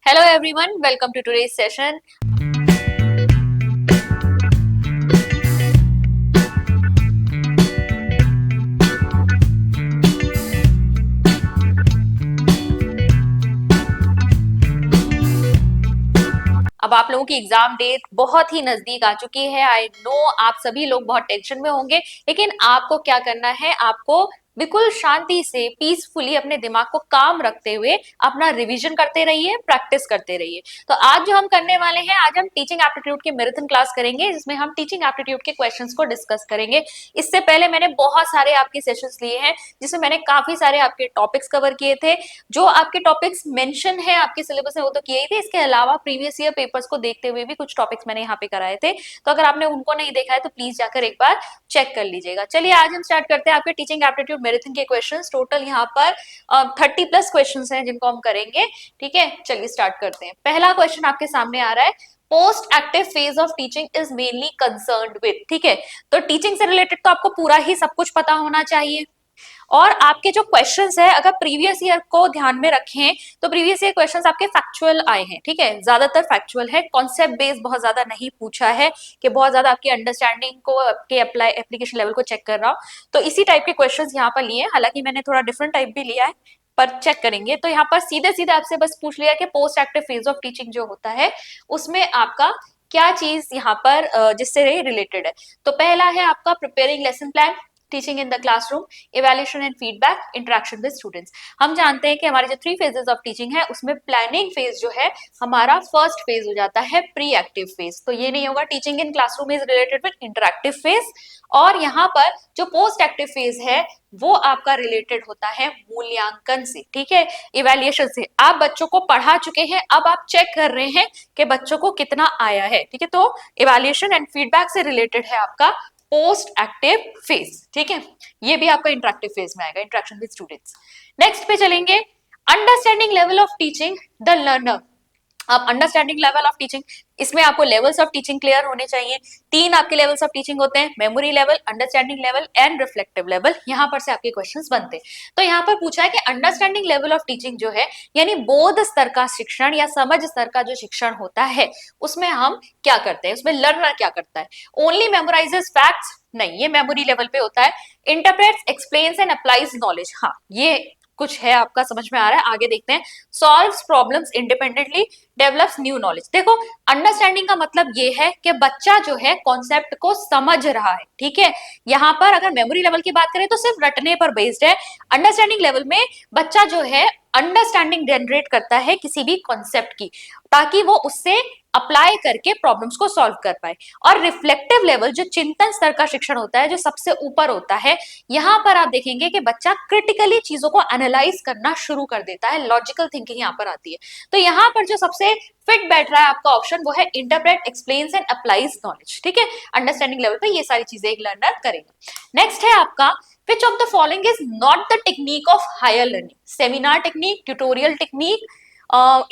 Hello everyone, welcome to today's session. अब आप लोगों की एग्जाम डेट बहुत ही नजदीक आ चुकी है। आई नो आप सभी लोग बहुत टेंशन में होंगे, लेकिन आपको क्या करना है, आपको बिल्कुल शांति से पीसफुली अपने दिमाग को काम रखते हुए अपना रिवीजन करते रहिए, प्रैक्टिस करते रहिए। तो आज जो हम करने वाले हैं, आज हम टीचिंग एप्टीट्यूड की मैराथन क्लास करेंगे, जिसमें हम टीचिंग एप्टीट्यूड के क्वेश्चंस को डिस्कस करेंगे। इससे पहले मैंने बहुत सारे आपके सेशंस लिए हैं, जिसमें मैंने काफी सारे आपके टॉपिक्स कवर किए थे। जो आपके टॉपिक्स मेंशन है आपके सिलेबस में वो तो किए ही थे, इसके अलावा प्रीवियस ईयर पेपर्स को देखते हुए भी कुछ टॉपिक्स मैंने यहाँ पे कराए थे। तो अगर आपने उनको नहीं देखा है तो प्लीज जाकर एक बार चेक कर लीजिएगा। चलिए आज हम स्टार्ट करते हैं आपके टीचिंग एप्टीट्यूड मैराथन के क्वेश्चंस। टोटल यहाँ पर 30+ क्वेश्चंस हैं जिनको हम करेंगे। ठीक है, चलिए स्टार्ट करते हैं। पहला क्वेश्चन आपके सामने आ रहा है, post active phase of teaching is mainly concerned with. ठीक है, तो टीचिंग से रिलेटेड तो आपको पूरा ही सब कुछ पता होना चाहिए। और आपके जो क्वेश्चंस है, अगर प्रीवियस ईयर को ध्यान में रखें तो प्रीवियस ईयर क्वेश्चंस आपके फैक्चुअल आए हैं। ठीक है, ज्यादातर फैक्चुअल है, कॉन्सेप्ट बेस्ड बहुत ज्यादा नहीं पूछा है कि बहुत ज्यादा आपकी अंडरस्टैंडिंग को, आपके एप्लीकेशन लेवल को चेक कर रहा हो। तो इसी टाइप के क्वेश्चंस यहाँ पर लिए, हालांकि मैंने थोड़ा डिफरेंट टाइप भी लिया है, पर चेक करेंगे। तो यहाँ पर सीधे सीधे आपसे बस पूछ लिया कि post active phase of teaching जो होता है उसमें आपका क्या चीज यहाँ पर जिससे रिलेटेड है। तो पहला है आपका preparing lesson plan, teaching in the classroom, evaluation and feedback, interaction with students. हम जानते हैं कि हमारे जो 3 फेजेस ऑफ टीचिंग है उसमें प्लानिंग फेज जो है हमारा फर्स्ट फेज हो जाता है, प्री एक्टिव फेज। तो ये नहीं होगा, teaching in classroom is related with interactive phase. और यहाँ पर जो पोस्ट एक्टिव फेज है वो आपका रिलेटेड होता है मूल्यांकन से। ठीक है, इवैल्यूएशन से। आप बच्चों को पढ़ा चुके हैं, अब आप चेक कर रहे हैं कि बच्चों को कितना आया है। ठीक है, तो इवैल्यूएशन एंड फीडबैक से रिलेटेड है आपका पोस्ट एक्टिव फेज। ठीक है, ये भी आपका इंटरेक्टिव फेज में आएगा, इंटरेक्शन विद स्टूडेंट्स। नेक्स्ट पे चलेंगे, understanding level of teaching the learner. अब अंडरस्टैंडिंग लेवल ऑफ टीचिंग, इसमें आपको लेवल्स ऑफ टीचिंग क्लियर होने चाहिए। 3 आपके लेवल्स ऑफ टीचिंग होते हैं, memory level, understanding level and reflective level. यहां पर से आपके क्वेश्चंस बनते हैं। तो यहाँ पर पूछा है कि अंडरस्टैंडिंग लेवल ऑफ टीचिंग जो है, यानी बोध स्तर का शिक्षण या समझ स्तर का जो शिक्षण होता है, उसमें हम क्या करते हैं, उसमें लर्नर क्या करता है। ओनली मेमोराइजेस फैक्ट्स, नहीं, ये मेमोरी लेवल पे होता है। Interprets, explains and applies knowledge, हाँ ये कुछ है आपका समझ में आ रहा है, आगे देखते हैं। Solves problems independently, develops new knowledge. देखो, अंडरस्टैंडिंग का मतलब ये है कि बच्चा जो है कॉन्सेप्ट को समझ रहा है। ठीक है, यहाँ पर अगर मेमोरी लेवल की बात करें तो सिर्फ रटने पर बेस्ड है। अंडरस्टैंडिंग लेवल में बच्चा जो है अंडरस्टैंडिंग जनरेट करता है किसी भी कॉन्सेप्ट की, ताकि वो उससे अप्लाई करके प्रॉब्लम्स को सॉल्व कर पाए। और रिफ्लेक्टिव लेवल जो चिंतन स्तर का शिक्षण होता है, जो सबसे ऊपर होता है, यहाँ पर आप देखेंगे कि बच्चा क्रिटिकली चीजों को एनालाइज करना शुरू कर देता है, लॉजिकल थिंकिंग यहाँ पर आती है। तो यहाँ पर जो सबसे फिट बैठ रहा है आपका ऑप्शन वो है interpret, explains and applies knowledge. ठीक है, अंडरस्टैंडिंग लेवल पे ये सारी चीजें एक लर्नर करेगा। नेक्स्ट है आपका, which of the following is not the technique of higher learning? Seminar technique, tutorial technique,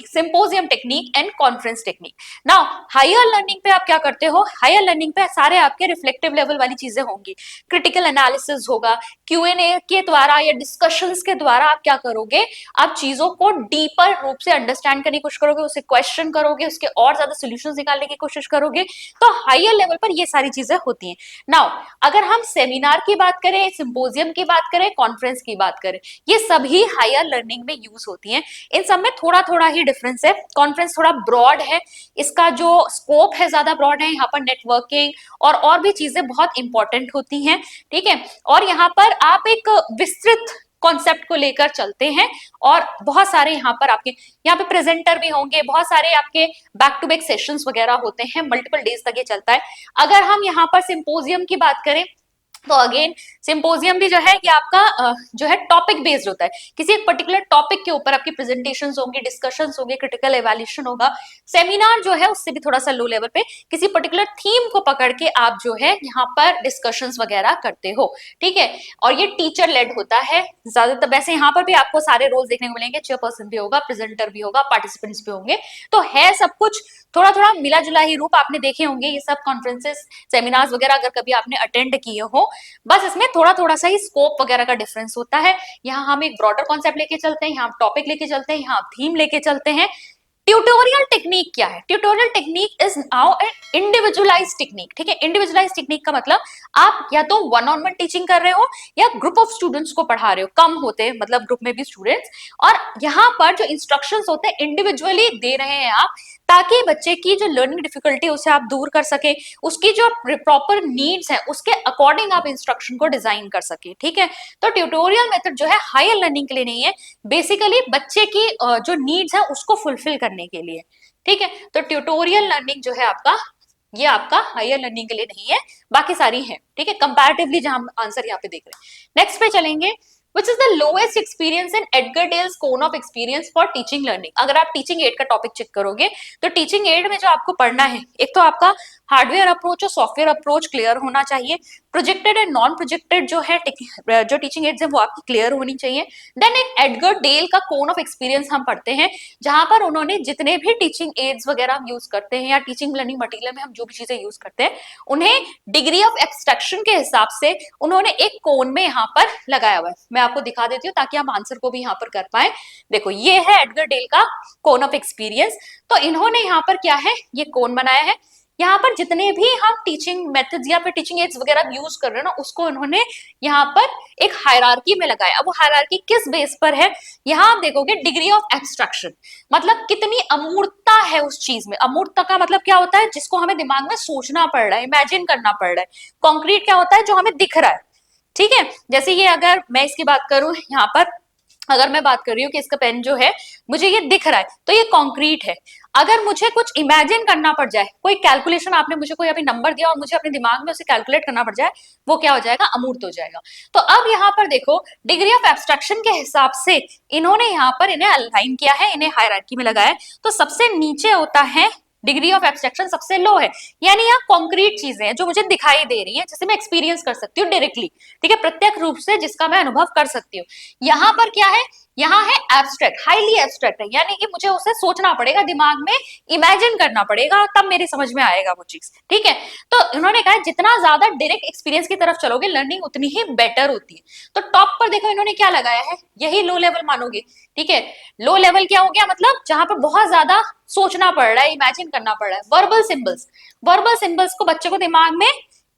symposium technique and conference technique. Now higher learning पे आप क्या करते हो, हायर लर्निंग पे सारे आपके रिफ्लेक्टिव लेवल वाली चीजें होंगी, क्रिटिकल एनालिसिस होगा, Q&A के द्वारा या डिस्कशंस के द्वारा आप क्या करोगे, आप चीजों को डीपर रूप से अंडरस्टैंड करने की कोशिश करोगे, उसे क्वेश्चन करोगे, उसके और ज्यादा सोल्यूशन निकालने की कोशिश करोगे। तो हायर लेवल पर ये सारी चीजें होती हैं। नाउ अगर हम सेमिनार की बात करें, सिंपोजियम की बात करें, कॉन्फ्रेंस की बात करें, ये सभी हायर लर्निंग में यूज होती हैं। इन सब में थोड़ा थोड़ा ही डिफरेंस है। कॉन्फ्रेंस थोड़ा ब्रॉड है, इसका जो स्कोप है ज्यादा ब्रॉड है, यहाँ पर नेटवर्किंग और भी चीजें बहुत इंपॉर्टेंट होती हैं। ठीक है, और यहाँ पर आप एक विस्तृत कॉन्सेप्ट को लेकर चलते हैं, और बहुत सारे यहाँ पर आपके यहाँ पे प्रेजेंटर भी होंगे, बहुत सारे आपके बैक टू बैक सेशंस वगैरह होते हैं, मल्टीपल डेज तक ये चलता है। अगर हम यहाँ पर सिंपोजियम की बात करें तो अगेन सिंपोजियम भी जो है कि आपका जो है टॉपिक बेस्ड होता है, किसी एक पर्टिकुलर टॉपिक के ऊपर आपकी प्रेजेंटेशंस होंगी, डिस्कशंस होंगे, क्रिटिकल एवैल्यूएशन होगा। सेमिनार जो है उससे भी थोड़ा सा लो लेवल पे किसी पर्टिकुलर थीम को पकड़ के आप जो है यहाँ पर डिस्कशंस वगैरह करते हो। ठीक है, और ये टीचर लेड होता है ज्यादातर। वैसे यहाँ पर भी आपको सारे रोल्स देखने को मिलेंगे, चेयरपर्सन भी होगा, प्रेजेंटर भी होगा, पार्टिसिपेंट्स भी होंगे। तो है सब कुछ थोड़ा थोड़ा मिला जुला ही रूप। आपने देखे होंगे ये सब कॉन्फ्रेंसेस, सेमिनार्स वगैरह अगर कभी आपने अटेंड किए हो, बस इसमें थोड़ा थोड़ा सा ही स्कोप वगैरह का डिफरेंस होता है। यहाँ हम एक ब्रॉडर कॉन्सेप्ट लेके चलते हैं, यहाँ हम टॉपिक लेके चलते हैं, यहाँ थीम लेके चलते हैं। ट्यूटोरियल टेक्निक क्या है? Tutorial technique is now individualise technique. ठीक है, इंडिविजुअलाइज टेक्निक का मतलब आप या तो वन ऑन वन टीचिंग कर रहे हो या ग्रुप ऑफ स्टूडेंट्स को पढ़ा रहे हो, कम होते हैं मतलब ग्रुप में भी स्टूडेंट्स, और यहाँ पर जो इंस्ट्रक्शंस होते हैं इंडिविजुअली दे रहे हैं आप, ताकि बच्चे की जो लर्निंग डिफिकल्टी उसे आप दूर कर सके, उसकी जो प्रॉपर नीड्स है उसके अकॉर्डिंग आप इंस्ट्रक्शन को डिजाइन कर सके। ठीक है, तो ट्यूटोरियल मेथड जो है हायर लर्निंग के लिए नहीं है, बेसिकली बच्चे की जो नीड्स है उसको फुलफिल करने के लिए। ठीक है, तो ट्यूटोरियल लर्निंग जो है आपका, ये आपका हायर लर्निंग के लिए नहीं है, बाकी सारी है। ठीक है, कंपैरेटिवली जहां हम आंसर यहाँ पे देख रहे हैं। नेक्स्ट पे चलेंगे, which is the lowest experience in Edgar Dale's cone of experience for teaching learning। अगर आप टीचिंग एड का टॉपिक चेक करोगे तो टीचिंग एड में जो आपको पढ़ना है, एक तो आपका हार्डवेयर अप्रोच और सॉफ्टवेयर अप्रोच क्लियर होना चाहिए, प्रोजेक्टेड एंड नॉन प्रोजेक्टेड जो है जो टीचिंग एड्स है वो आपकी क्लियर होनी चाहिए। देन एक एडगर डेल का कोन ऑफ एक्सपीरियंस हम पढ़ते हैं, जहां पर उन्होंने जितने भी टीचिंग एड्स वगैरह हम यूज करते हैं या टीचिंग लर्निंग मटेरियल में हम जो भी चीजें यूज करते हैं, उन्हें डिग्री ऑफ एब्स्ट्रैक्शन के हिसाब से उन्होंने एक कोन में यहाँ पर लगाया हुआ है। मैं आपको दिखा देती हूँ ताकि हम आंसर को भी यहाँ पर कर पाए। देखो, ये है एडगर डेल का कोन ऑफ एक्सपीरियंस। तो इन्होंने यहाँ पर क्या है, ये कोन बनाया है, यहाँ पर जितने भी हम टीचिंग मेथड्स या फिर टीचिंग एड्स वगैरह यूज कर रहे हैं ना, उसको उन्होंने यहाँ पर एक हायरार्की में लगाया। वो हायरार्की किस बेस पर है, यहाँ आप देखोगे डिग्री ऑफ एब्स्ट्रैक्शन, मतलब कितनी अमूर्तता है उस चीज में। अमूर्तता का मतलब क्या होता है, जिसको हमें दिमाग में सोचना पड़ रहा है, इमेजिन करना पड़ रहा है। कॉन्क्रीट क्या होता है, जो हमें दिख रहा है। ठीक है, जैसे ये अगर मैं इसकी बात करूं, यहाँ पर अगर मैं बात कर रही हूँ कि इसका पेन जो है मुझे ये दिख रहा है, तो ये कॉन्क्रीट है। अगर मुझे कुछ इमेजिन करना पड़ जाए, कोई कैलकुलेशन आपने मुझे कोई अभी नंबर दिया और मुझे अपने दिमाग में उसे कैलकुलेट करना पड़ जाए, वो क्या हो जाएगा, अमूर्त हो जाएगा। तो अब यहाँ पर देखो, डिग्री ऑफ एब्स्ट्रैक्शन के हिसाब से इन्होंने यहाँ पर इन्हें अलाइन किया है, इन्हें हायरार्की में लगाया है। तो सबसे नीचे होता है डिग्री ऑफ एब्स्ट्रैक्शन, सबसे लो है, यानी यहाँ कॉन्क्रीट चीजें हैं जो मुझे दिखाई दे रही है, जिसे मैं एक्सपीरियंस कर सकती हूँ डायरेक्टली। ठीक है, प्रत्यक्ष रूप से जिसका मैं अनुभव कर सकती हूँ। यहाँ पर क्या है, यहाँ है एब्स्ट्रैक्ट, हाईली एब्स्ट्रैक्ट है, यानी कि मुझे उसे सोचना पड़ेगा, दिमाग में इमेजिन करना पड़ेगा, तब मेरी समझ में आएगा वो चीज। ठीक है, तो इन्होंने कहा जितना ज्यादा डायरेक्ट एक्सपीरियंस की तरफ चलोगे, लर्निंग उतनी ही बेटर होती है। तो टॉप पर देखो इन्होंने क्या लगाया है, यही लो लेवल मानोगे। ठीक है, लो लेवल क्या हो गया, मतलब जहां पर बहुत ज्यादा सोचना पड़ रहा है, इमेजिन करना पड़ रहा है। वर्बल सिंबल्स, वर्बल सिंबल्स को बच्चे को दिमाग में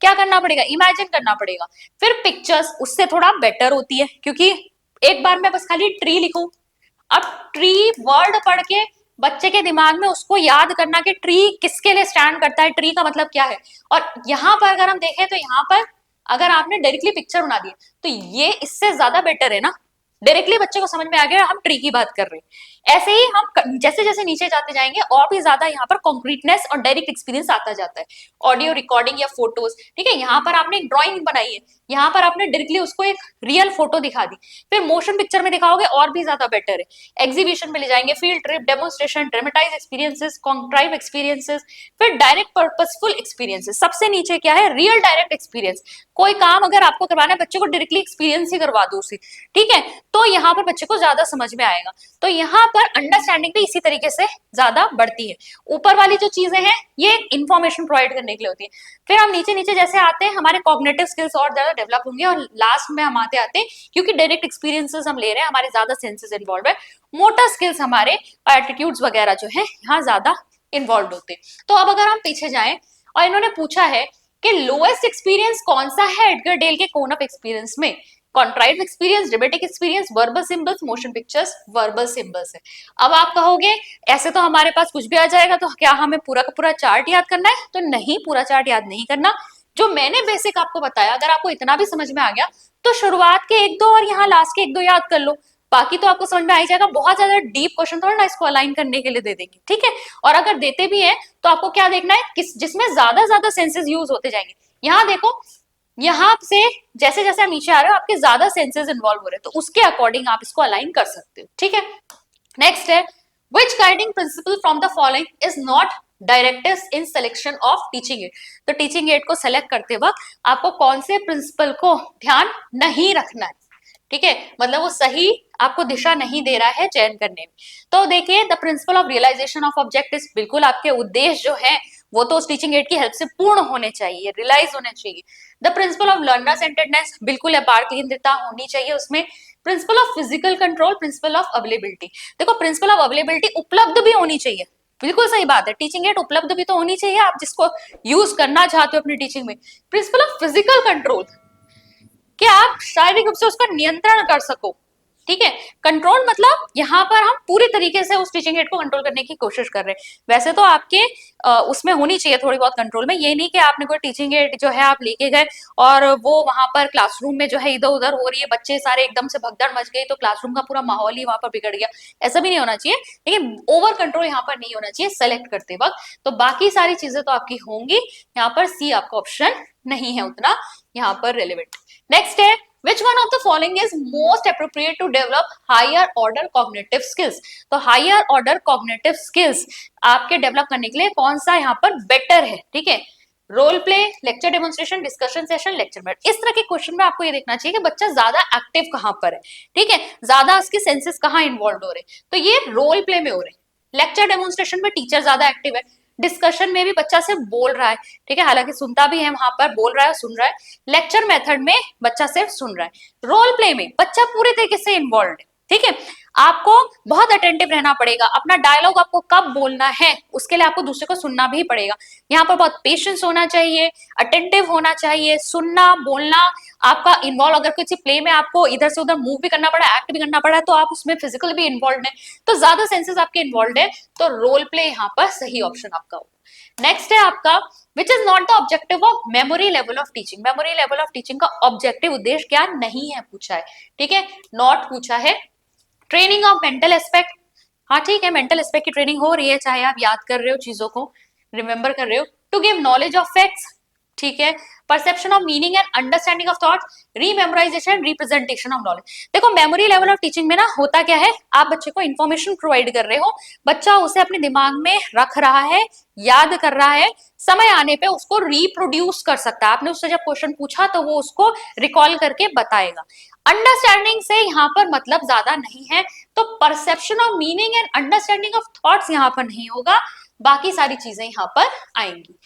क्या करना पड़ेगा, इमेजिन करना पड़ेगा। फिर पिक्चर्स उससे थोड़ा बेटर होती है, क्योंकि एक बार मैं बस खाली ट्री लिखूं, अब ट्री वर्ड पढ़ के बच्चे के दिमाग में उसको याद करना कि ट्री किसके लिए स्टैंड करता है, ट्री का मतलब क्या है। और यहाँ पर अगर हम देखें तो यहाँ पर अगर आपने डायरेक्टली पिक्चर बना दी तो ये इससे ज्यादा बेटर है ना, डायरेक्टली बच्चे को समझ में आ गया हम ट्री की बात कर रहे हैं। ऐसे ही हम जैसे जैसे नीचे जाते जाएंगे और भी ज्यादा यहाँ पर कॉन्क्रीटनेस और डायरेक्ट एक्सपीरियंस आता जाता है। ऑडियो रिकॉर्डिंग या फोटोज, ठीक है, यहाँ पर आपने एक ड्राइंग बनाई है, यहाँ पर आपने डायरेक्टली उसको एक रियल फोटो दिखा दी, फिर मोशन पिक्चर में दिखाओगे और भी ज्यादा बेटर है। एग्जीबिशन में ले जाएंगे, field trip, demonstration, dramatise experiences, contrive experiences, फिर डायरेक्ट पर्पसफुल एक्सपीरियंसेस। सबसे नीचे क्या है, रियल डायरेक्ट एक्सपीरियंस। कोई काम अगर आपको करवाना है, बच्चे को डायरेक्टली एक्सपीरियंस ही करवा दो उसे। ठीक है, तो यहाँ पर बच्चे को ज्यादा समझ में आएगा। तो यहाँ पर अंडरस्टैंडिंग भी इसी तरीके से ज्यादा बढ़ती है। ऊपर वाली जो चीजें हैं ये इंफॉर्मेशन प्रोवाइड करने के लिए होती है। फिर हम नीचे नीचे जैसे आते हैं, हमारे कॉग्निटिव स्किल्स और ज्यादा डेवलप होंगे, और लास्ट में हम आते आते क्योंकि डायरेक्ट एक्सपीरियंसेस हम ले रहे हैं, हमारे ज्यादा सेंसेस इन्वॉल्व है, मोटर स्किल्स हमारे एटीट्यूड्स वगैरह जो है यहाँ ज्यादा इन्वॉल्व होते हैं। तो अब अगर हम पीछे जाएं और इन्होंने पूछा है कि लोएस्ट एक्सपीरियंस कौन सा है एडगर डेल के कोन ऑफ एक्सपीरियंस में, contrive experience, dramatic experience, verbal symbols, motion pictures, verbal symbols है। अब आप कहोगे ऐसे तो हमारे पास कुछ भी आ जाएगा, तो क्या हमें पूरा का पूरा चार्ट याद करना है? तो नहीं, पूरा चार्ट याद नहीं करना। जो मैंने बेसिक आपको बताया, अगर आपको इतना भी समझ में आ गया तो शुरुआत के एक दो और यहाँ लास्ट के एक दो याद कर लो, बाकी तो आपको समझ में आ ही जाएगा। बहुत ज्यादा डीप क्वेश्चन थोड़ा ना इसको अलाइन करने के लिए दे देंगे। ठीक है, और अगर देते भी है तो आपको क्या देखना है, किस जिसमें ज्यादा सेंसेस यूज होते जाएंगे। यहाँ देखो, यहाँ से जैसे जैसे आप नीचे आ रहे हो आपके ज्यादा सेंसेस इन्वॉल्व हो रहे हैं, तो उसके अकॉर्डिंग आप इसको अलाइन कर सकते हो। ठीक है, नेक्स्ट है, which guiding principle from the following is not directives in selection of teaching add. तो टीचिंग एड को सेलेक्ट करते वक्त आपको कौन से प्रिंसिपल को ध्यान नहीं रखना है। ठीक है, मतलब वो सही आपको दिशा नहीं दे रहा है चयन करने में। तो देखिए, the principle of realisation of objectives, बिल्कुल आपके उद्देश्य जो है वो तो उस टीचिंग एड की हेल्प से पूर्ण होने चाहिए, रियलाइज होने चाहिए। The principle of learner centredness, बिल्कुल अपार केंद्रितता होनी चाहिए उसमें। Principle of physical control, principle of availability. देखो प्रिंसिपल ऑफ अवेलेबिलिटी उपलब्ध भी होनी चाहिए, बिल्कुल सही बात है, टीचिंग एड उपलब्ध भी तो होनी चाहिए, आप जिसको यूज करना चाहते हो अपनी टीचिंग में। प्रिंसिपल ऑफ फिजिकल कंट्रोल, कि आप शारीरिक रूप से उसका नियंत्रण कर सको, ठीक है। कंट्रोल मतलब यहाँ पर हम पूरी तरीके से उस टीचिंग एड को कंट्रोल करने की कोशिश कर रहे हैं। वैसे तो आपके उसमें होनी चाहिए थोड़ी बहुत कंट्रोल में, ये नहीं कि आपने कोई टीचिंग एड जो है आप लेके गए और वो वहां पर क्लासरूम में जो है इधर उधर हो रही है, बच्चे सारे एकदम से भगदड़ मच गई तो क्लासरूम का पूरा माहौल ही वहां पर बिगड़ गया, ऐसा भी नहीं होना चाहिए। लेकिन ओवर कंट्रोल यहाँ पर नहीं होना चाहिए सेलेक्ट करते वक्त। तो बाकी सारी चीजें तो आपकी होंगी, यहाँ पर सी आपका ऑप्शन नहीं है उतना यहाँ पर रेलिवेंट। नेक्स्ट है, which one of the following is most appropriate to develop higher order cognitive skills? तो higher order cognitive skills आपके डेवलप करने के लिए कौन सा यहाँ पर बेटर है, ठीक है। Role play, lecture demonstration, discussion session, lecture method, इस तरह के क्वेश्चन में आपको ये देखना चाहिए कि बच्चा ज्यादा एक्टिव कहाँ पर है, ठीक है, ज्यादा उसके सेंसेस कहाँ इन्वॉल्व हो रहे हैं, तो ये रोल प्ले में हो रहे हैं। लेक्चर डेमोन्स्ट्रेशन में टीचर ज्यादा एक्टिव है, डिस्कशन में भी बच्चा सिर्फ बोल रहा है, ठीक है, हालांकि सुनता भी है वहां पर, बोल रहा है सुन रहा है। लेक्चर मेथड में बच्चा सिर्फ सुन रहा है। रोल प्ले में बच्चा पूरे तरीके से इन्वॉल्व है, ठीक है। आपको बहुत अटेंटिव रहना पड़ेगा, अपना डायलॉग आपको कब बोलना है उसके लिए आपको दूसरे को सुनना भी पड़ेगा। यहाँ पर बहुत पेशेंस होना चाहिए, अटेंटिव होना चाहिए, सुनना बोलना आपका इन्वॉल्व। अगर किसी प्ले में आपको इधर से उधर मूव भी करना पड़ा, एक्ट भी करना पड़ा, तो आप उसमें फिजिकल भी इन्वॉल्व है, तो ज्यादा सेंसेस आपके इन्वॉल्व है, तो रोल प्ले यहाँ पर सही ऑप्शन आपका होगा। नेक्स्ट है आपका, which is not the objective of memory level of teaching. Memory level of teaching का ऑब्जेक्टिव उद्देश्य क्या नहीं है पूछा है, ठीक है, नॉट पूछा है। ट्रेनिंग ऑफ मेंटल एस्पेक्ट, हाँ ठीक है, मेंटल एस्पेक्ट की ट्रेनिंग हो रही है, चाहे आप याद कर रहे हो चीजों को, रिमेंबर कर रहे हो। To give knowledge of facts, ठीक है, perception of meaning and understanding of thought, rememorisation, representation of knowledge. देखो मेमोरी लेवल ऑफ टीचिंग में ना होता क्या है, आप बच्चे को इंफॉर्मेशन प्रोवाइड कर रहे हो, बच्चा उसे अपने दिमाग में रख रहा है, याद कर रहा है, समय आने पे उसको रिप्रोड्यूस कर सकता है। आपने उससे जब क्वेश्चन पूछा तो वो उसको रिकॉल करके बताएगा। अंडरस्टैंडिंग से यहाँ पर मतलब ज्यादा नहीं है, तो perception of meaning and understanding of thoughts यहाँ पर नहीं होगा, बाकी सारी चीजें यहाँ पर आएंगी।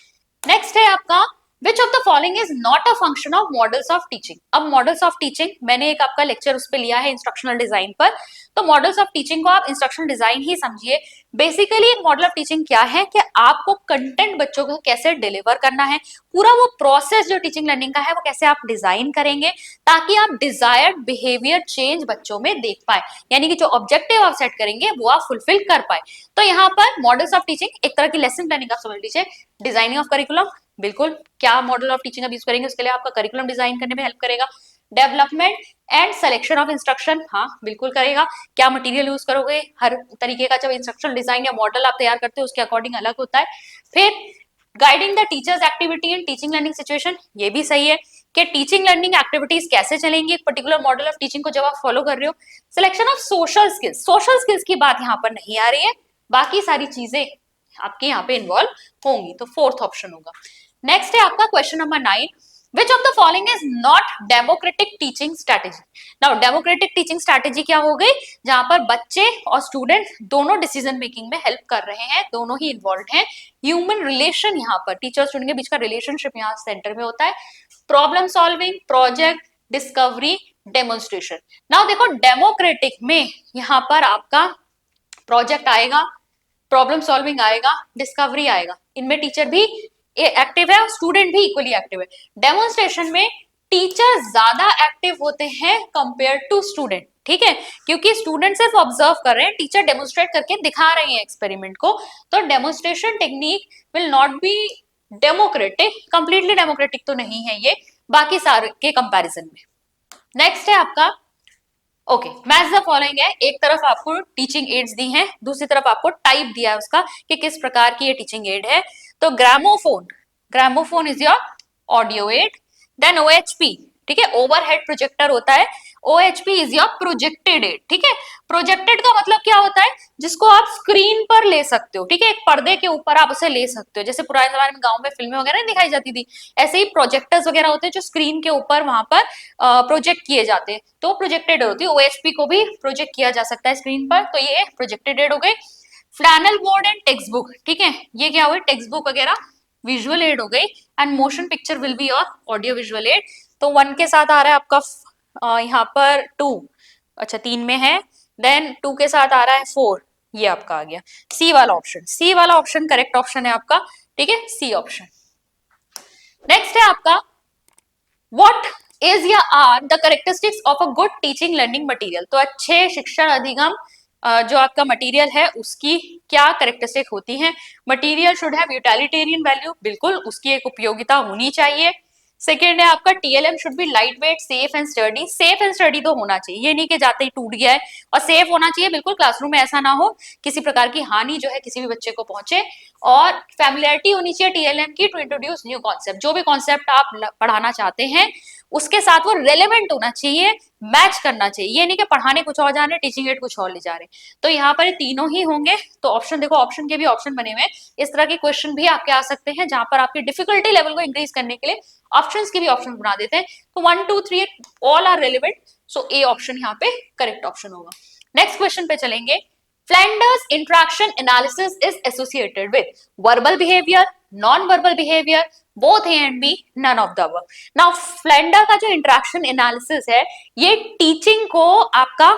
नेक्स्ट है आपका, which of the following is not a function of models of teaching. अब मॉडल्स ऑफ टीचिंग मैंने एक आपका लेक्चर उस पर लिया है इंस्ट्रक्शनल डिजाइन पर, तो मॉडल्स ऑफ टीचिंग को आप इंस्ट्रक्शनल डिजाइन ही समझिए। बेसिकली एक मॉडल ऑफ टीचिंग क्या है कि आपको कंटेंट बच्चों को कैसे डिलीवर करना है, पूरा वो प्रोसेस जो टीचिंग लर्निंग का है वो कैसे आप डिजाइन करेंगे ताकि आप डिजायर्ड बिहेवियर चेंज बच्चों में देख पाए, यानी कि जो ऑब्जेक्टिव आप सेट करेंगे वो आप फुलफिल कर पाए। तो यहाँ पर मॉडल्स ऑफ टीचिंग एक तरह की लेसन प्लानिंग आप समझ लीजिए। डिजाइनिंग ऑफ करिकुलम, बिल्कुल क्या मॉडल ऑफ टीचिंग आप यूज करेंगे उसके लिए आपका करिकुलम डिजाइन करने में हेल्प करेगा। Development and selection of instruction, हाँ बिल्कुल करेगा, क्या मटेरियल यूज करोगे, हर तरीके का जब इंस्ट्रक्शन डिजाइन या मॉडल आप तैयार करते हो उसके अकॉर्डिंग अलग होता है। फिर guiding the teachers activity in teaching learning situation, ये भी सही है कि टीचिंग लर्निंग एक्टिविटीज कैसे चलेंगी एक पर्टिकुलर मॉडल ऑफ टीचिंग को जब आप फॉलो कर रहे हो। Selection of social skills, social skills की बात यहाँ पर नहीं आ रही है, बाकी सारी चीजें आपके यहाँ पे इन्वॉल्व होंगी, तो फोर्थ ऑप्शन होगा। नेक्स्ट है आपका question number 9, which of the following is not democratic teaching strategy. Now democratic teaching strategy क्या हो गई, जहां पर बच्चे और स्टूडेंट दोनों डिसीजन मेकिंग में हेल्प कर रहे हैं, दोनों ही इन्वॉल्व हैं। ह्यूमन रिलेशन, यहाँ पर टीचर स्टूडेंट के बीच का रिलेशनशिप यहाँ सेंटर में होता है। Problem solving, project, discovery, demonstration. Now देखो डेमोक्रेटिक में यहाँ पर आपका प्रोजेक्ट आएगा, प्रॉब्लम सॉल्विंग आएगा, डिस्कवरी आएगा, इनमें टीचर भी एक्टिव है और स्टूडेंट भी इक्वली एक्टिव है। डेमोन्स्ट्रेशन में टीचर ज्यादा एक्टिव होते हैं कंपेयर टू स्टूडेंट, ठीक है, क्योंकि स्टूडेंट सिर्फ ऑब्जर्व कर रहे हैं, टीचर डेमोन्स्ट्रेट करके दिखा रहे हैं एक्सपेरिमेंट को, तो demonstration technique will not be democratic, completely democratic तो नहीं है ये बाकी सारे के कंपैरिजन में। नेक्स्ट है आपका, ओके मैच द फॉलोइंग है, एक तरफ आपको टीचिंग एड्स दी हैं, दूसरी तरफ आपको टाइप दिया है उसका कि किस प्रकार की ये टीचिंग एड है। तो gramophone, gramophone is your audio aid. Then OHP, ठीक है, ओवरहेड प्रोजेक्टर होता है। OHP is your projected aid, ठीक है। प्रोजेक्टेड का मतलब क्या होता है, जिसको आप स्क्रीन पर ले सकते हो, ठीक है, एक पर्दे के ऊपर आप उसे ले सकते हो, जैसे पुराने जमाने में गांव में फिल्में वगैरह नहीं दिखाई जाती थी, ऐसे ही प्रोजेक्टर्स वगैरह होते हैं जो स्क्रीन के ऊपर वहां पर प्रोजेक्ट किए जाते हैं, तो प्रोजेक्टेड होती है। ओएचपी को भी प्रोजेक्ट किया जा सकता है स्क्रीन पर, तो ये प्रोजेक्टेड एड हो गई। Flannel board and text book, ठीक है, ये क्या हुई, टेक्स्ट बुक वगैरह विजुअल एड हो गई। And motion picture will be your audio visual add. तो 1 के साथ आ रहा है आपका यहाँ पर 2 अच्छा 3 में है, देन 2 के साथ आ रहा है 4, ये आपका आ गया सी वाला ऑप्शन। सी वाला ऑप्शन करेक्ट ऑप्शन है आपका, ठीक है, सी ऑप्शन। नेक्स्ट है आपका What is या are the characteristics of a good teaching learning material? तो अच्छे शिक्षण अधिगम जो आपका मटेरियल है उसकी क्या कैरेक्टरिस्टिक होती हैं? Material should have utilitarian value, बिल्कुल उसकी एक उपयोगिता होनी चाहिए। सेकेंड है आपका TLM should be light weight, safe and study. Safe and study तो होना चाहिए, ये नहीं कि जाते ही टूट गया है, और सेफ होना चाहिए बिल्कुल, क्लासरूम में ऐसा ना हो किसी प्रकार की हानि जो है किसी भी बच्चे को पहुंचे। और फैमिलियरिटी होनी चाहिए टीएलएम की टू इंट्रोड्यूस न्यू कॉन्सेप्ट, जो भी कॉन्सेप्ट आप पढ़ाना चाहते हैं उसके साथ वो रेलेवेंट होना चाहिए, मैच करना चाहिए, ये नहीं कि पढ़ाने कुछ और जा रहे, टीचिंग एड कुछ और ले जा रहे। तो यहाँ पर तीनों ही होंगे। तो ऑप्शन देखो, ऑप्शन के भी ऑप्शन बने हुए हैं, इस तरह के क्वेश्चन भी आपके आ सकते हैं जहां पर आपकी डिफिकल्टी लेवल को इंक्रीज करने के लिए ऑप्शंस के भी ऑप्शन बना देते हैं। तो 1 2 3 all are relevant, so A option यहाँ पे करेक्ट ऑप्शन होगा। नेक्स्ट क्वेश्चन पे चलेंगे। Flanders interaction analysis is associated with verbal behavior, non-verbal behavior, both A and B, none of the above. Now, Flander का जो interaction analysis है, ये teaching को आपका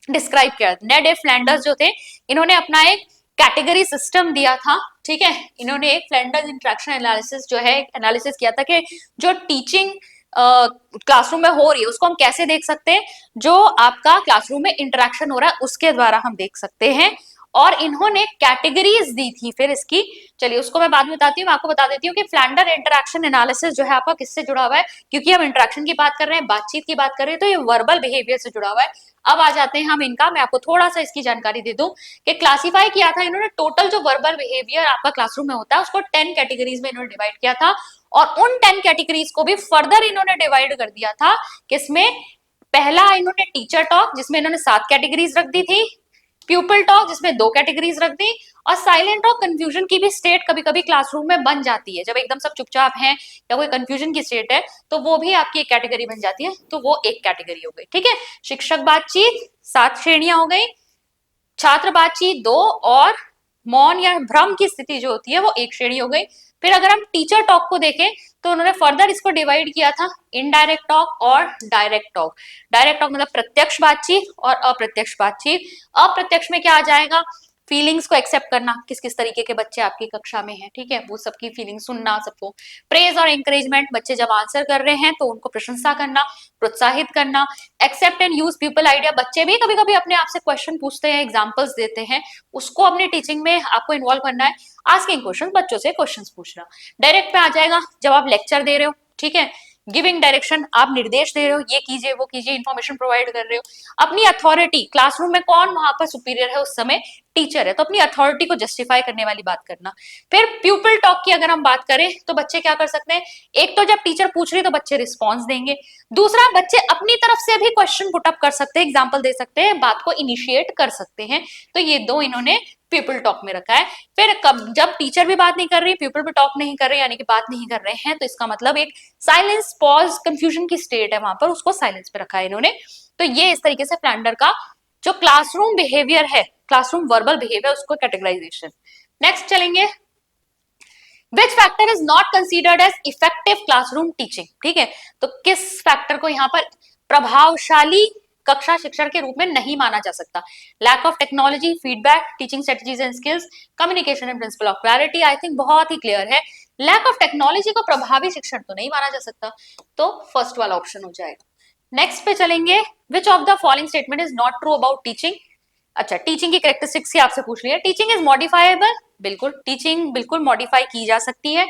डिस्क्राइब किया। नेड ए फ्लैंडर्स जो थे, इन्होंने अपना एक कैटेगरी सिस्टम दिया था, ठीक है, इन्होंने एक फ्लैंडर्स इंटरेक्शन एनालिसिस जो है एनालिसिस किया था कि जो टीचिंग क्लासरूम में हो रही है उसको हम कैसे देख सकते हैं, जो आपका क्लासरूम में इंटरेक्शन हो रहा है उसके द्वारा हम देख सकते हैं। और इन्होंने कैटेगरीज दी थी फिर इसकी, चलिए उसको मैं बाद में बताती हूँ। मैं आपको बता देती हूँ कि फ्लैंडर इंटरेक्शन एनालिसिस जो है आपका किससे जुड़ा हुआ है, क्योंकि हम इंटरेक्शन की बात कर रहे हैं, बातचीत की बात कर रहे हैं, तो ये वर्बल बिहेवियर से जुड़ा हुआ है। अब आ जाते हैं हम इनका, मैं आपको थोड़ा सा इसकी जानकारी दे दूं कि क्लासिफाई किया था इन्होंने टोटल जो वर्बल बिहेवियर आपका क्लासरूम में होता है उसको 10 कैटेगरीज में इन्होंने डिवाइड किया था, और उन 10 कैटेगरीज को भी फर्दर इन्होंने डिवाइड कर दिया था किसमें। पहला इन्होंने टीचर टॉक जिसमें इन्होंने 7 कैटेगरीज रख दी थी, प्यूपल टॉक जिसमें 2 कैटेगरीज रख दी, और साइलेंट और कंफ्यूजन की भी स्टेट कभी कभी क्लासरूम में बन जाती है, जब एकदम सब चुपचाप हैं या कोई कंफ्यूजन की स्टेट है तो वो भी आपकी एक कैटेगरी बन जाती है, तो वो एक कैटेगरी हो गई, ठीक है। शिक्षक बातचीत 7 श्रेणियां हो गई, छात्र बातचीत 2, और मौन या भ्रम की स्थिति जो होती है वो 1 श्रेणी हो गई। फिर अगर हम टीचर टॉक को देखें तो उन्होंने फर्दर इसको डिवाइड किया था इनडायरेक्ट टॉक और डायरेक्ट टॉक। डायरेक्ट टॉक मतलब प्रत्यक्ष बातचीत और अप्रत्यक्ष बातचीत। अप्रत्यक्ष में क्या आ जाएगा, फीलिंग्स को एक्सेप्ट करना, किस किस तरीके के बच्चे आपकी कक्षा में हैं, ठीक है, वो सबकी फीलिंग सुनना, सबको प्रेज और एंकरेजमेंट, बच्चे जब आंसर कर रहे हैं तो उनको प्रशंसा करना, प्रोत्साहित करना। Accept and use people idea, बच्चे भी कभी कभी अपने आप से क्वेश्चन पूछते हैं, एग्जाम्पल्स देते हैं, उसको अपनी टीचिंग में आपको इन्वॉल्व करना है। आस्किंग क्वेश्चन, बच्चों से क्वेश्चन पूछना। डायरेक्ट पे आ जाएगा जब आप लेक्चर दे रहे हो, ठीक है, गिविंग डायरेक्शन, आप निर्देश दे रहे हो, ये कीजिए वो कीजिए, इंफॉर्मेशन प्रोवाइड कर रहे हो। अपनी अथॉरिटी, क्लासरूम में कौन वहां पर सुपीरियर है उस समय, टीचर है, तो अपनी अथॉरिटी को जस्टिफाई करने वाली बात करना। फिर प्यूपल टॉक की अगर हम बात करें तो बच्चे क्या कर सकते हैं, एक तो जब टीचर पूछ रही है तो बच्चे रिस्पॉन्स देंगे, दूसरा बच्चे अपनी तरफ से भी क्वेश्चन पुट अप कर सकते हैं, एग्जाम्पल दे सकते हैं, बात को इनिशिएट कर सकते हैं। तो ये 2 इन्होंने पीपल टॉक में रखा है। फिर जब टीचर भी बात नहीं कर रही, पीपल भी टॉक नहीं कर रहे, यानी कि बात नहीं कर रहे हैं, तो इसका मतलब एक साइलेंस, पॉज, कंफ्यूजन की स्टेट है वहां पर, उसको साइलेंस पे रखा है इन्होंने। तो ये इस तरीके से फ्लैंडर का जो क्लासरूम बिहेवियर है, क्लासरूम वर्बल बिहेवियर, उसको कैटेगराइजेशन। नेक्स्ट चलेंगे, which factor is not considered as effective classroom teaching, ठीक है, तो किस फैक्टर को यहाँ पर प्रभावशाली कक्षा शिक्षण के रूप में नहीं माना जा सकता। Lack of technology, feedback, teaching strategies and skills, communication and principle of clarity. I think बहुत ही क्लियर है, लैक ऑफ टेक्नोलॉजी को प्रभावी शिक्षण तो नहीं माना जा सकता, तो फर्स्ट वाला ऑप्शन हो जाएगा। नेक्स्ट पे चलेंगे, which of the following statement is not true about teaching. अच्छा, टीचिंग की कैरेक्टरिस्टिक्स ही आपसे पूछ लिया। टीचिंग इज मॉडिफाइबल, बिल्कुल, टीचिंग बिल्कुल मॉडिफाई की जा सकती है।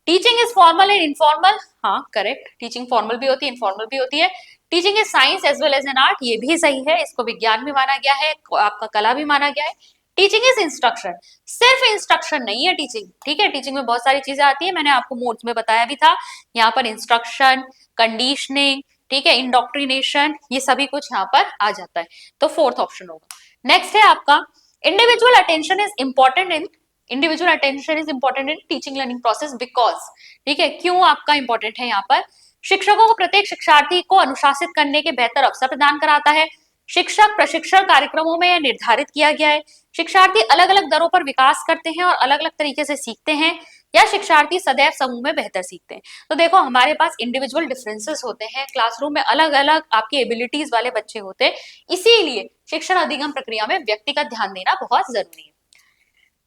Teaching is formal and informal, हाँ करेक्ट, टीचिंग फॉर्मल भी होती है, इनफॉर्मल भी होती है। Teaching is science as well as an art, ये भी सही है, इसको विज्ञान भी माना गया है, आपका कला भी माना गया है। टीचिंग इज इंस्ट्रक्शन, सिर्फ इंस्ट्रक्शन नहीं है टीचिंग, ठीक है, टीचिंग में बहुत सारी चीजें आती है, मैंने आपको मोड्स में बताया भी था, यहाँ पर इंस्ट्रक्शन, कंडीशनिंग, ठीक है, इंडोक्ट्रिनेशन, ये सभी कुछ यहाँ पर आ जाता है, तो फोर्थ ऑप्शन होगा। नेक्स्ट है आपका, individual attention is important in individual attention is important in teaching learning process because, ठीक है, क्यों आपका इंपॉर्टेंट है यहाँ पर, शिक्षकों को प्रत्येक शिक्षार्थी को अनुशासित करने के बेहतर अवसर प्रदान कराता है। शिक्षक प्रशिक्षण कार्यक्रमों में यह निर्धारित किया गया है। शिक्षार्थी अलग अलग दरों पर विकास करते हैं और अलग अलग तरीके से सीखते हैं। या शिक्षार्थी सदैव समूह में बेहतर सीखते हैं? तो देखो हमारे पास इंडिविजुअल डिफरेंसेस होते हैं, क्लासरूम में अलग अलग आपकी एबिलिटीज वाले बच्चे होते हैं, इसीलिए शिक्षण अधिगम प्रक्रिया में व्यक्तिगत ध्यान देना बहुत जरूरी है।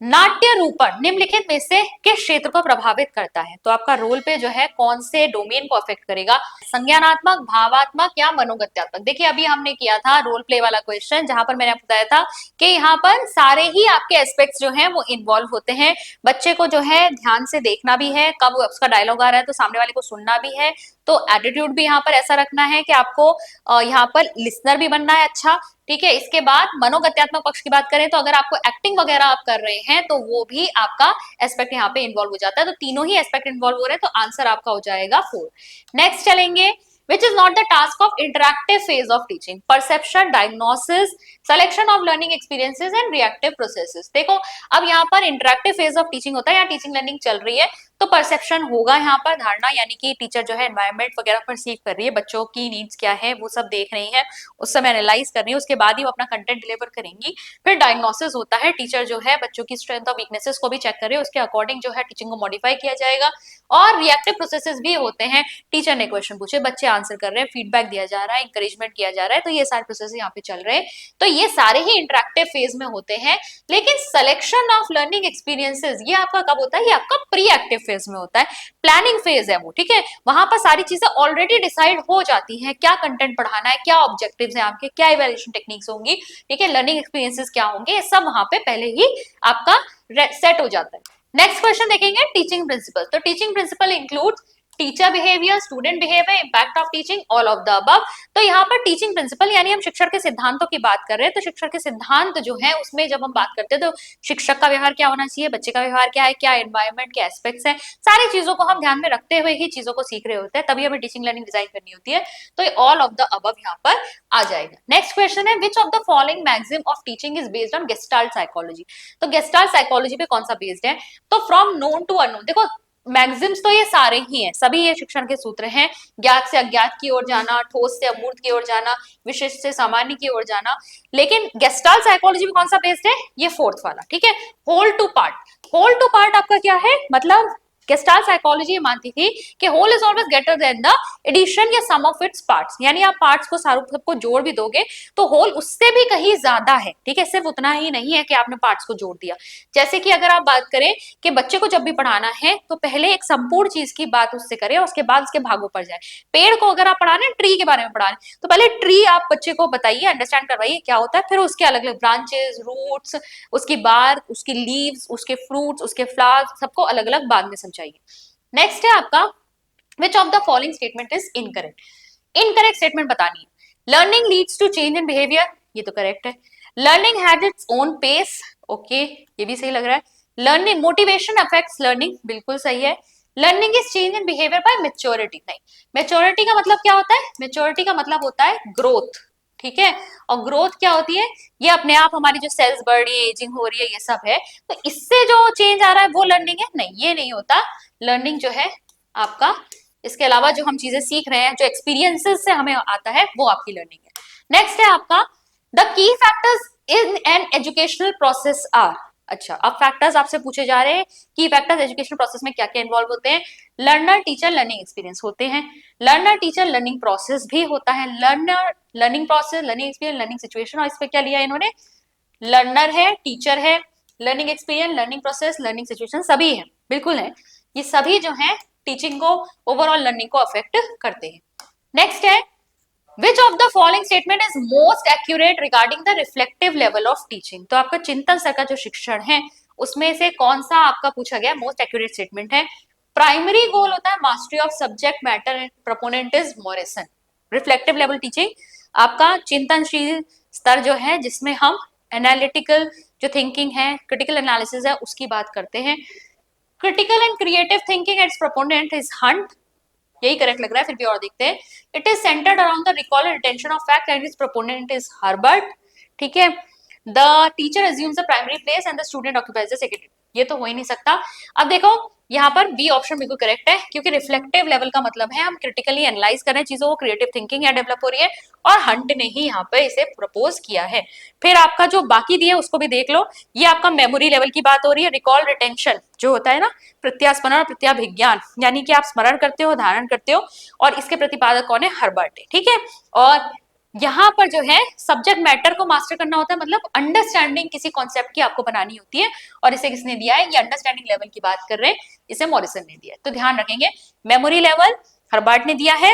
नाट्य रूपण निम्नलिखित में से किस क्षेत्र को प्रभावित करता है? तो आपका रोल पे जो है कौन से डोमेन को अफेक्ट करेगा? संज्ञानात्मक, भावात्मक या मनोगत्यात्मक? देखिए अभी हमने किया था रोल प्ले वाला क्वेश्चन, जहां पर मैंने आपको बताया था कि यहाँ पर सारे ही आपके एस्पेक्ट्स जो हैं वो इन्वॉल्व होते हैं। बच्चे को जो है ध्यान से देखना भी है, कब उसका डायलॉग आ रहा है तो सामने वाले को सुनना भी है, तो एटीट्यूड भी यहाँ पर ऐसा रखना है कि आपको यहाँ पर लिसनर भी बनना है अच्छा, ठीक है। इसके बाद मनोगत्यात्मक पक्ष की बात करें तो अगर आपको एक्टिंग वगैरह आप कर रहे हैं तो वो भी आपका एस्पेक्ट यहाँ पे इन्वॉल्व हो जाता है, तो तीनों ही एस्पेक्ट इन्वॉल्व हो रहे हैं, तो आंसर आपका हो जाएगा 4। नेक्स्ट चलेंगे, which is not the task of interactive phase of teaching, perception, diagnosis, selection of learning experiences and reactive processes। देखो अब यहाँ पर इंटरेक्टिव फेज ऑफ टीचिंग होता है, यहाँ टीचिंग लर्निंग चल रही है, तो परसेप्शन होगा यहाँ पर, धारणा यानी कि टीचर जो है एनवायरनमेंट वगैरह परसीव कर रही है, बच्चों की नीड्स क्या है वो सब देख रही है, उस समय एनालाइज कर रही है, उसके बाद ही वो अपना कंटेंट डिलीवर करेंगी। फिर डायग्नोसिस होता है, टीचर जो है बच्चों की स्ट्रेंथ और वीकनेसेस को भी चेक कर रही है, उसके अकॉर्डिंग जो है टीचिंग को मॉडिफाई किया जाएगा। और रिएक्टिव प्रोसेसेस भी होते हैं, टीचर ने क्वेश्चन पूछे, बच्चे आंसर कर रहे हैं, फीडबैक दिया जा रहा है, इंकरेजमेंट किया जा रहा है, तो ये सारे प्रोसेस यहाँ पे चल रहे हैं, तो ये सारे ही इंटरेक्टिव फेज में होते हैं। लेकिन सिलेक्शन ऑफ लर्निंग एक्सपीरियंसेस ये आपका कब होता है? ये आपका प्री एक्टिव फेज में होता है, प्लानिंग फेज है वो, ठीक है। वहां पर सारी चीजें ऑलरेडी डिसाइड हो जाती हैं, क्या कंटेंट पढ़ाना है, क्या ऑब्जेक्टिव्स हैं आपके, क्या इवैल्यूएशन टेक्निक्स होंगी, ठीक है, लर्निंग एक्सपीरियंसेस क्या होंगे, ये सब वहां पे पहले ही आपका सेट हो जाता है। नेक्स्ट क्वेश्चन देखेंगे, टीचिंग प्रिंसिपल। तो teaching principle include teacher behaviour, student behaviour, impact of teaching, all of the above. तो यहाँ पर टीचिंग प्रिंसिपल यानी हम शिक्षण के सिद्धांतों की बात कर रहे हैं, तो शिक्षण के सिद्धांत जो है उसमें जब हम बात करते हैं तो शिक्षक का व्यवहार क्या होना चाहिए, बच्चे का व्यवहार क्या है, क्या एनवायरनमेंट के एस्पेक्ट्स हैं, सारी चीजों को हम ध्यान में रखते हुए ही चीजों को सीख रहे होते हैं, तभी हमें टीचिंग लर्निंग डिजाइन करनी होती है, तो ऑल ऑफ द अबव यहाँ पर आ जाएगा। नेक्स्ट क्वेश्चन है, which of the following maxim of teaching is based on gestalt psychology. तो गेस्टाल्ट साइकोलॉजी पे कौन सा बेस्ड है? तो फ्रॉम नोन टू अननोन। देखो मैक्सिम्स तो ये सारे ही हैं, सभी ये शिक्षण के सूत्र हैं, ज्ञात से अज्ञात की ओर जाना, ठोस से अमूर्त की ओर जाना, विशिष्ट से सामान्य की ओर जाना। लेकिन गेस्टाल्ट साइकोलॉजी में कौन सा बेस्ड है? ये फोर्थ वाला, ठीक है, whole to part. Whole to part आपका क्या है? मतलब गेस्टाल्ट साइकोलॉजी मानती थी कि whole is always greater than the addition या सम ऑफ इट्स पार्ट्स, यानी आप पार्ट्स को सबको जोड़ भी दोगे तो होल उससे भी कहीं ज्यादा है, ठीक है, सिर्फ उतना ही नहीं है कि आपने पार्ट्स को जोड़ दिया। जैसे कि अगर आप बात करें कि बच्चे को जब भी पढ़ाना है तो पहले एक संपूर्ण चीज की बात उससे करें, उसके बाद उसके भागों पर जाए। पेड़ को अगर आप पढ़ा रहे हैं, ट्री के बारे में पढ़ा रहे हैं, तो पहले ट्री आप बच्चे को बताइए, अंडरस्टैंड करवाइए क्या होता है, फिर उसके अलग अलग ब्रांचेस, रूट्स, उसकी बार्क, उसकी लीव्स, उसके फ्रूट्स, उसके फ्लावर्स, सबको अलग अलग बाद में समझाइए। नेक्स्ट है आपका, which of the following statement is incorrect. Incorrect statement बतानी है। Learning leads to change in behaviour, ये तो करेक्ट है। Learning has its own pace, okay, ये भी सही लग रहा है। लर्निंग मोटिवेशन अफेक्ट्स लर्निंग, बिल्कुल सही है। Learning is change in behaviour by maturity, नहीं, मेच्योरिटी का मतलब क्या होता है? मेच्योरिटी का मतलब होता है ग्रोथ, ठीक है, और ग्रोथ क्या होती है? ये अपने आप हमारी जो सेल्स बढ़ रही है, एजिंग हो रही है, ये सब है, तो इससे जो चेंज आ रहा है वो लर्निंग है? नहीं, ये नहीं होता। लर्निंग जो है आपका, इसके अलावा जो हम चीजें सीख रहे हैं, जो एक्सपीरियंसेस से हमें आता है, वो आपकी लर्निंग है। नेक्स्ट है आपका, the key factors in an educational process are. अच्छा, अब फैक्टर्स आपसे पूछे जा रहे हैं, की फैक्टर्स एजुकेशनल प्रोसेस में क्या क्या इन्वॉल्व होते हैं? लर्नर टीचर लर्निंग एक्सपीरियंस होते हैं, लर्नर टीचर लर्निंग प्रोसेस भी होता है, learner learning process, learning experience, learning situation, और इस पे क्या लिया इन्होंने? लर्नर है, टीचर है, learning experience, learning process, learning situation, सभी है, बिल्कुल है, ये सभी जो है टीचिंग को, ओवरऑल लर्निंग को अफेक्ट करते हैं। नेक्स्ट है, Which of the following statement is most accurate regarding the reflective level of teaching? तो आपका चिंतन स्तर का जो शिक्षण है उसमें से कौन सा आपका पूछा गया मोस्ट एक्यूरेट स्टेटमेंट है? प्राइमरी गोल होता है mastery of subject matter, proponent is Morrison. Reflective level teaching आपका चिंतनशील स्तर जो है, जिसमें हम एनालिटिकल जो थिंकिंग है, क्रिटिकल एनालिसिस है, उसकी बात करते हैं। Critical and creative thinking, it's proponent is Hunt, यही करेक्ट लग रहा है, फिर भी और देखते हैं। It is centred around the recall and retention of fact and it's proponent is Herbert, ठीक है। The teacher assumes the primary place and the student occupies the secondary. ये तो हो ही नहीं सकता। अब देखो यहाँ पर बी ऑप्शन बिल्कुल करेक्ट है, क्योंकि रिफ्लेक्टिव लेवल का मतलब है हम क्रिटिकली एनालाइज कर रहे हैं चीजों को, क्रिएटिव थिंकिंग यहाँ डेवलप हो रही है, और हंट ने ही यहाँ पे इसे प्रपोज किया है। फिर आपका जो बाकी दिया उसको भी देख लो। ये आपका मेमोरी लेवल की बात हो रही है, रिकॉल रिटेंशन जो होता है ना, प्रत्यास्मरण और प्रत्याभिज्ञान, यानी कि आप स्मरण करते हो, धारण करते हो, और इसके प्रतिपादक कौन है, हर्बर्ट है, ठीक है। और यहाँ पर जो है सब्जेक्ट मैटर को मास्टर करना होता है, मतलब अंडरस्टैंडिंग किसी कॉन्सेप्ट की आपको बनानी होती है, और इसे किसने दिया है, ये अंडरस्टैंडिंग लेवल की बात कर रहे हैं, इसे मॉरिसन ने दिया है। तो ध्यान रखेंगे, मेमोरी लेवल हर्बर्ट ने दिया है,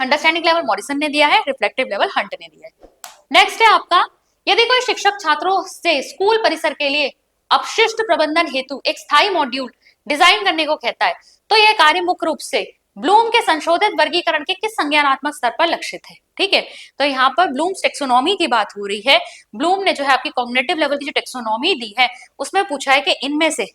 अंडरस्टैंडिंग लेवल मॉरिसन ने दिया है, रिफ्लेक्टिव लेवल हंट ने दिया है। नेक्स्ट है आपका, यदि कोई शिक्षक छात्रों से स्कूल परिसर के लिए अपशिष्ट प्रबंधन हेतु एक स्थायी मॉड्यूल डिजाइन करने को कहता है, तो यह कार्य मुख्य रूप से ब्लूम के संशोधित वर्गीकरण के किस संज्ञानात्मक स्तर पर लक्षित है, ठीक है। तो यहाँ पर ब्लूम्स टेक्सोनॉमी की बात हो रही है। ब्लूम ने जो है आपकी कॉग्निटिव लेवल की जो टेक्सोनॉमी दी है उसमें पूछा है कि इनमें से,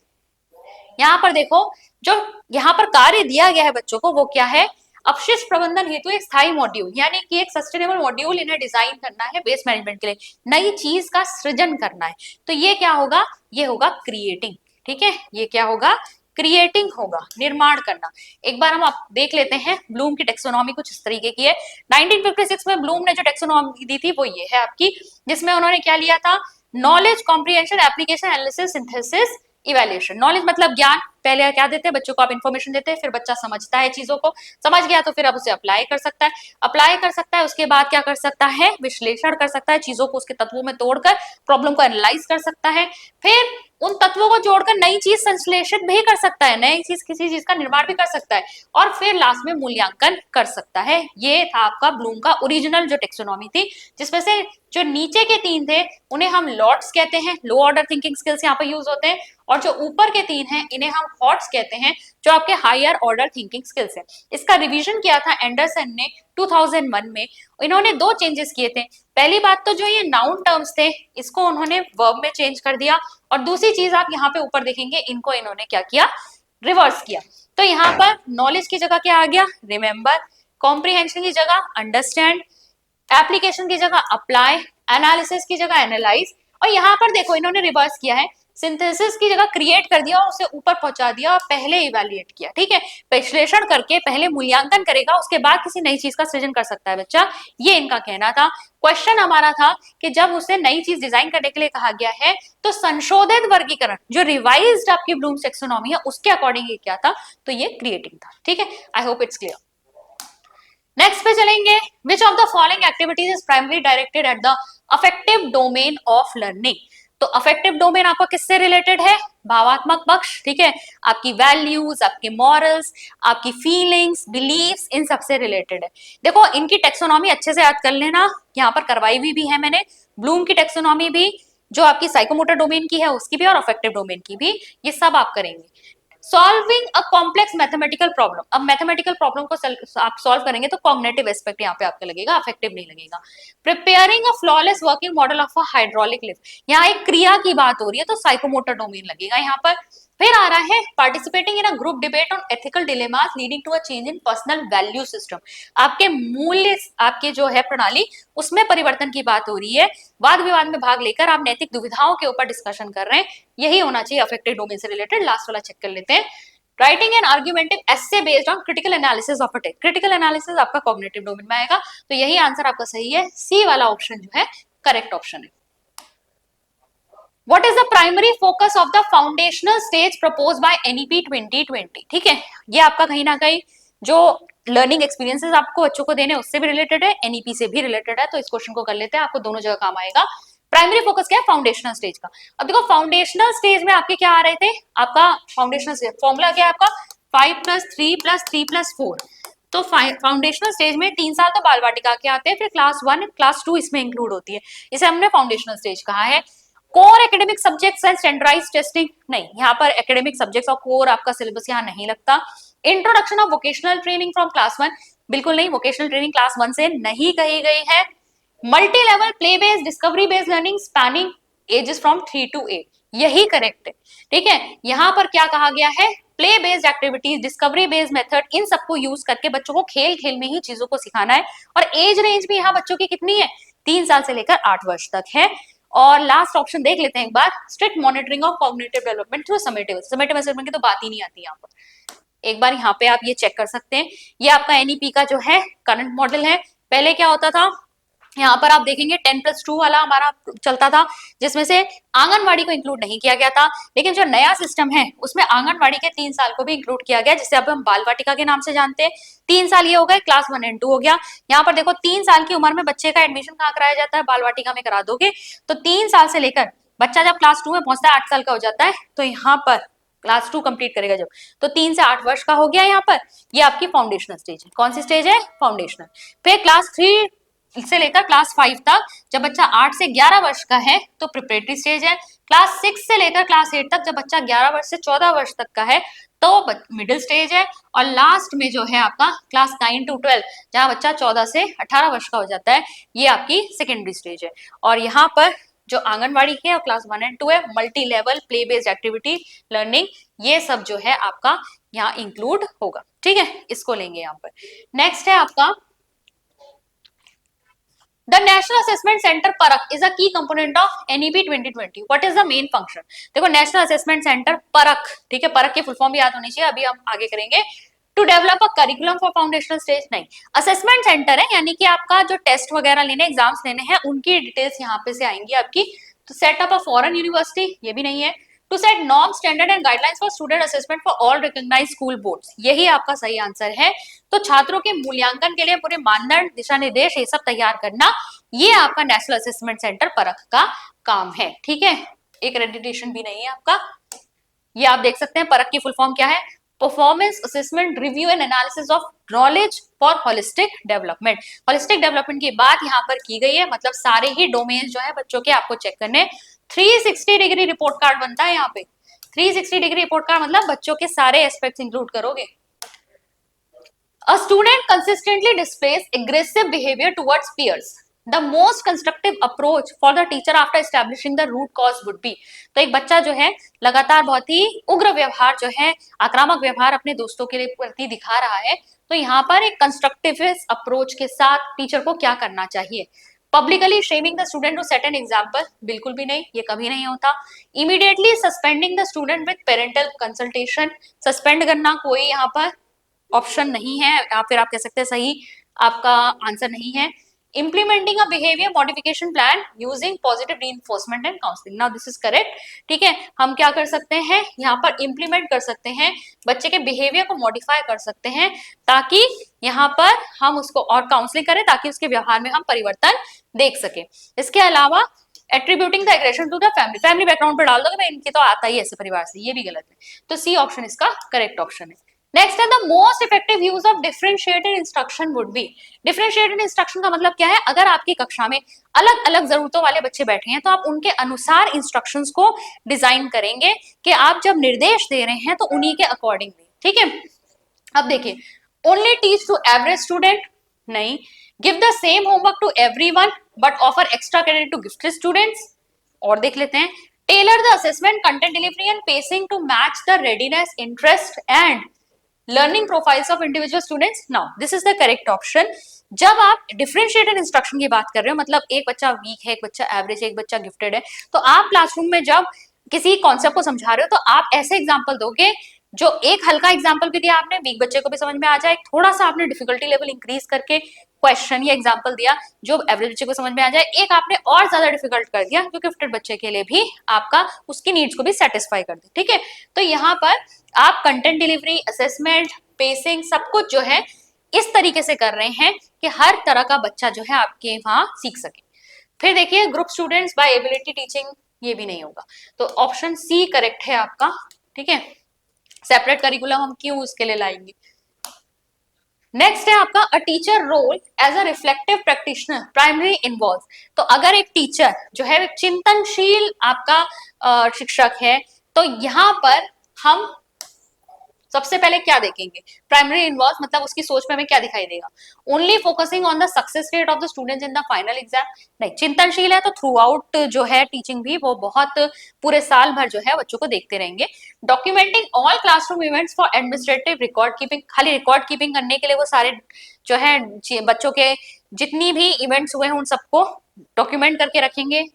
यहाँ पर देखो जो यहाँ पर कार्य दिया गया है बच्चों को वो क्या है, अपशिष्ट प्रबंधन हेतु एक स्थायी मॉड्यूल, यानी कि एक सस्टेनेबल मॉड्यूल इन्हें डिजाइन करना है वेस्ट मैनेजमेंट के लिए, नई चीज का सृजन करना है। तो ये क्या होगा, ये होगा क्रिएटिंग, ठीक है, ये क्या होगा, क्रिएटिंग होगा, निर्माण करना। एक बार हम आप देख लेते हैं ब्लूम की टेक्सोनॉमी कुछ इस तरीके की है। 1956 में ब्लूम ने जो टेक्सोनॉमी दी थी वो ये है आपकी, जिसमें उन्होंने क्या लिया था, knowledge comprehension application analysis synthesis evaluation. Knowledge मतलब ज्ञान, पहले क्या देते हैं बच्चों को, आप इन्फॉर्मेशन देते हैं, फिर बच्चा समझता है चीजों को, समझ गया तो फिर अब उसे अप्लाई कर सकता है, अप्लाई कर सकता है, उसके बाद क्या कर सकता है, विश्लेषण कर सकता है, चीजों को उसके तत्वों में तोड़कर प्रॉब्लम को एनालाइज कर सकता है, फिर उन तत्वों को जोड़कर नई चीज संश्लेषित भी कर सकता है, नई चीज किसी चीज का निर्माण भी कर सकता है, और फिर लास्ट में मूल्यांकन कर सकता है। ये था आपका ब्लूम का ओरिजिनल जो टेक्सोनॉमी थी, जिसमें से जो नीचे के तीन थे उन्हें हम लॉट्स कहते हैं, लो ऑर्डर थिंकिंग स्किल्स यहाँ पर यूज होते हैं, और जो ऊपर के तीन हैं इन्हें हम हॉट्स कहते हैं, जो आपके हायर ऑर्डर थिंकिंग स्किल्स है। इसका रिवीजन किया था एंडरसन ने 2001 में। इन्होंने दो चेंजेस किए थे। पहली बात तो जो ये नाउन टर्म्स थे इसको उन्होंने वर्ब में चेंज कर दिया, और दूसरी चीज आप यहाँ पे ऊपर देखेंगे, इनको इन्होंने क्या किया, रिवर्स किया। तो यहाँ पर नॉलेज की जगह क्या आ गया, रिमेंबर, कॉम्प्रिहेंशन की जगह अंडरस्टैंड, एप्लीकेशन की जगह अप्लाई, एनालिसिस की जगह एनालाइज, और यहाँ पर देखो इन्होंने रिवर्स किया है, सिंथेसिस की जगह क्रिएट कर दिया और उसे ऊपर पहुंचा दिया और पहले इवैल्यूएट किया, ठीक है, विश्लेषण करके पहले मूल्यांकन करेगा, उसके बाद किसी नई चीज का सृजन कर सकता है बच्चा, ये इनका कहना था। क्वेश्चन हमारा था कि जब उसे नई चीज डिजाइन करने के लिए कहा गया है तो संशोधित वर्गीकरण जो रिवाइज्ड आपकी ब्लूम्स टेक्सोनॉमी है उसके अकॉर्डिंग ये क्या था, तो ये क्रिएटिंग था, ठीक है। I hope it's clear. Next पे चलेंगे, which of the following activities is primary directed at the affective domain of learning. तो अफेक्टिव डोमेन आपका किससे रिलेटेड है, भावात्मक पक्ष, ठीक है, आपकी वैल्यूज, आपके मॉरल्स, आपकी फीलिंग्स, बिलीव्स, इन सबसे रिलेटेड है। देखो इनकी टेक्सोनॉमी अच्छे से याद कर लेना, यहाँ पर करवाई भी है मैंने, ब्लूम की टेक्सोनॉमी भी, जो आपकी साइकोमोटर डोमेन की है उसकी भी, और अफेक्टिव डोमेन की भी, ये सब आप करेंगे। Solving a complex mathematical problem, अब मैथमेटिकल प्रॉब्लम को आप सॉल्व करेंगे तो कॉग्निटिव एस्पेक्ट यहाँ पे आपका लगेगा, अफेक्टिव नहीं लगेगा। Preparing a flawless working model of a hydraulic lift, यहाँ एक क्रिया की बात हो रही है तो साइकोमोटर डोमेन लगेगा यहाँ पर। फिर आ रहा है participating in a group debate on ethical dilemmas leading to a change in personal value system, आपके मूल्य, आपके जो है प्रणाली उसमें परिवर्तन की बात हो रही है, वाद विवाद में भाग लेकर आप नैतिक दुविधाओं के ऊपर डिस्कशन कर रहे हैं, यही होना चाहिए अफेक्टिव डोमेन से रिलेटेड। लास्ट वाला चेक कर लेते हैं, writing an argumentative essay based on critical analysis of a text, critical analysis आपका कॉग्निटिव डोमेन में आएगा, तो यही आंसर आपका सही है, सी वाला ऑप्शन जो है करेक्ट ऑप्शन है। What is the primary focus of the foundational stage proposed by NEP 2020, ठीक है, ये आपका कहीं ना कहीं जो लर्निंग एक्सपीरियंसेस आपको बच्चों को देने उससे भी रिलेटेड है, एनईपी से भी रिलेटेड है, तो इस क्वेश्चन को कर लेते हैं, आपको दोनों जगह काम आएगा। प्राइमरी फोकस क्या है, फाउंडेशनल स्टेज का। अब देखो फाउंडेशनल स्टेज में आपके क्या आ रहे थे, आपका फाउंडेशनल स्टेज फॉर्मूला क्या है आपका 5+3+3+4, तो फाउंडेशनल स्टेज में 3 साल तो बाल वाटिका के आते हैं, फिर क्लास 1 क्लास 2 इसमें इंक्लूड होती है, इसे हमने फाउंडेशनल स्टेज कहा है। Core academic subjects and standardised testing, नहीं यहाँ पर एकेडमिक सब्जेक्ट्स और कोर आपका सिलेबस यहाँ नहीं लगता। Introduction of vocational training from class 1, बिल्कुल नहीं, वोकेशनल ट्रेनिंग क्लास 1 से नहीं कही गई है। Multi level play based discovery based learning spanning ages from 3 to 8, यही करेक्ट है, ठीक है। यहाँ पर क्या कहा गया है, play based activities, discovery based method, इन सबको यूज करके बच्चों को खेल खेल में ही चीजों को सिखाना है, और एज रेंज भी यहाँ बच्चों की कितनी है, 3 साल से लेकर 8 वर्ष तक है। और लास्ट ऑप्शन देख लेते हैं एक बार, strict monitoring of cognitive development through summative assessment की तो बात ही नहीं आती यहाँ पर। एक बार यहाँ पे आप ये चेक कर सकते हैं, ये आपका एनईपी का जो है करंट मॉडल है। पहले क्या होता था, यहाँ पर आप देखेंगे 10+2 वाला हमारा चलता था, जिसमें से आंगनवाड़ी को इंक्लूड नहीं किया गया था, लेकिन जो नया सिस्टम है उसमें आंगनवाड़ी के 3 साल को भी इंक्लूड किया गया, जिसे अब हम बाल वाटिका के नाम से जानते हैं। 3 साल ये हो गए, क्लास 1 एंड 2 हो गया। यहाँ पर देखो 3 साल की उम्र में बच्चे का एडमिशन कहाँ कराया जाता है, बाल वाटिका में करा दोगे। तो 3 साल से लेकर बच्चा जब क्लास 2 में पहुंचता है 8 साल का हो जाता है, तो यहाँ पर क्लास 2 कंप्लीट करेगा जब, तो 3 से 8 वर्ष का हो गया। यहाँ पर ये आपकी फाउंडेशनल स्टेज है। कौन सी स्टेज है, फाउंडेशनल। फिर क्लास 3 से लेकर क्लास 5 तक जब बच्चा 8 से 11 वर्ष का है तो प्रिपरेटरी स्टेज है। क्लास 6 से लेकर क्लास 8 तक जब बच्चा 11 वर्ष से 14 वर्ष तक का है तो मिडिल स्टेज है। और लास्ट में जो है आपका क्लास 9 to 12 जहां बच्चा 14 से 18 वर्ष का हो जाता है, ये आपकी सेकेंडरी स्टेज है। और यहाँ पर जो आंगनवाड़ी है और क्लास 1 एंड 2 है, multi level play based activity learning, ये सब जो है आपका यहाँ इंक्लूड होगा। ठीक है, इसको लेंगे यहाँ पर। नेक्स्ट है आपका The National Assessment Center परख is a key component of NEP 2020. What is the main function? देखो नेशनल असेसमेंट सेंटर परख, ठीक है, परख की फुल फॉर्म भी याद होनी चाहिए, अभी हम आगे करेंगे। To develop a curriculum for foundational stage, नहीं, असेसमेंट सेंटर है, यानी कि आपका जो टेस्ट वगैरह लेने, एग्जाम्स लेने हैं, उनकी डिटेल्स यहाँ पे से आएंगी आपकी। तो set up a foreign university, ये भी नहीं है। To set norm standard and guidelines for student assessment for all recognised school boards, यही आपका सही आंसर है। तो छात्रों के मूल्यांकन के लिए पूरे मानदंड, दिशा निर्देश, ये सब तैयार करना, ये आपका नेशनल असेसमेंट सेंटर परख का काम है। ठीक है, एक एक्रेडिटेशन भी नहीं है आपका। ये आप देख सकते हैं परख की फुल फॉर्म क्या है, performance assessment review and analysis of knowledge for holistic development. Holistic development की बात यहाँ पर की गई है, मतलब सारे ही डोमेन जो है बच्चों के आपको चेक करने। 360 डिग्री रिपोर्ट कार्ड बनता है यहाँ पे। 360 डिग्री रिपोर्ट कार्ड मतलब बच्चों के सारे एस्पेक्ट्स इंक्लूड करोगे। A student consistently displays aggressive behavior towards peers. The most constructive approach for the teacher after establishing the root cause would be. तो एक बच्चा जो है लगातार बहुत ही उग्र व्यवहार जो है, आक्रामक व्यवहार अपने दोस्तों के लिए प्रति दिखा रहा है, तो यहाँ पर एक कंस्ट्रक्टिव अप्रोच के साथ टीचर को क्या करना चाहिए। Publicly shaming the student to set an example, बिल्कुल भी नहीं, ये कभी नहीं होता। Immediately suspending the student with parental consultation, suspend करना कोई यहाँ पर ऑप्शन नहीं है, या फिर आप कह सकते हैं सही आपका आंसर नहीं है। Implementing a behavior modification plan using positive reinforcement and counseling. Now this is correct. ठीक है, हम क्या कर सकते हैं यहाँ पर, इम्प्लीमेंट कर सकते हैं, बच्चे के बिहेवियर को मॉडिफाई कर सकते हैं, ताकि यहाँ पर हम उसको और काउंसलिंग करें, ताकि उसके व्यवहार में हम परिवर्तन देख सके। इसके अलावा attributing the aggression to the family, family background पर डाल दोगे मैं इनके तो आता ही ऐसे परिवार से, ये भी गलत है। तो सी ऑप्शन इसका करेक्ट ऑप्शन है। नेक्स्ट है the most effective use of differentiated instruction would be. Differentiated instruction का मतलब क्या है, अगर आपकी कक्षा में अलग अलग जरूरतों वाले बच्चे बैठे हैं तो आप उनके अनुसार इंस्ट्रक्शंस को डिजाइन करेंगे कि आप जब निर्देश दे रहे हैं तो उन्हीं के अकॉर्डिंग दें। ठीक है, अब देखिए, only teach to average student, नहीं, give the same homework to everyone but offer extra credit to gifted students. और देख लेते हैं, tailor the assessment content delivery and pacing to match the readiness, interest and learning profiles of individual students. Now this is the correct option. जब आप differentiated instruction की बात कर रहे हो, मतलब एक बच्चा वीक है, एक बच्चा एवरेज है, एक बच्चा गिफ्टेड है, तो आप क्लासरूम में जब किसी कॉन्सेप्ट को समझा रहे हो तो आप ऐसे एग्जाम्पल दोगे जो एक हल्का एग्जाम्पल भी दिया आपने, वीक बच्चे को भी समझ में आ जाए, थोड़ा सा आपने डिफिकल्टी लेवल इंक्रीज करके क्वेश्चन या एग्जाम्पल दिया जो एवरेज बच्चे को समझ में आ जाए, एक आपने और ज्यादा डिफिकल्ट कर दिया जो गिफ्टेड बच्चे के लिए भी आपका उसकी नीड्स को भी सेटिस्फाई कर दे। ठीक है, तो यहाँ पर आप कंटेंट डिलीवरी, असेसमेंट, पेसिंग, सब कुछ जो है इस तरीके से कर रहे हैं कि हर तरह का बच्चा जो है आपके वहां सीख सके। फिर देखिए, group students by ability teaching, ये भी नहीं होगा, तो ऑप्शन सी करेक्ट है आपका। ठीक है, सेपरेट करिकुलम हम क्यों उसके लिए लाएंगे। नेक्स्ट है आपका a teacher role as a reflective practitioner primary involve. तो अगर एक टीचर जो है चिंतनशील आपका शिक्षक है, तो यहाँ पर हम सबसे पहले क्या देखेंगे, प्राइमरी इन्वॉल्व मतलब उसकी सोच में हमें क्या दिखाई देगा, only focusing on the success rate of the students in the final exam, नहीं, चिंतनशील है तो थ्रू आउट जो है टीचिंग भी वो बहुत पूरे साल भर जो है बच्चों को देखते रहेंगे। Documenting all classroom events for administrative record keeping, खाली रिकॉर्ड कीपिंग करने के लिए वो सारे जो है बच्चों के जितनी भी इवेंट्स हुए हैं उन सबको डॉक्यूमेंट करके रखेंगे।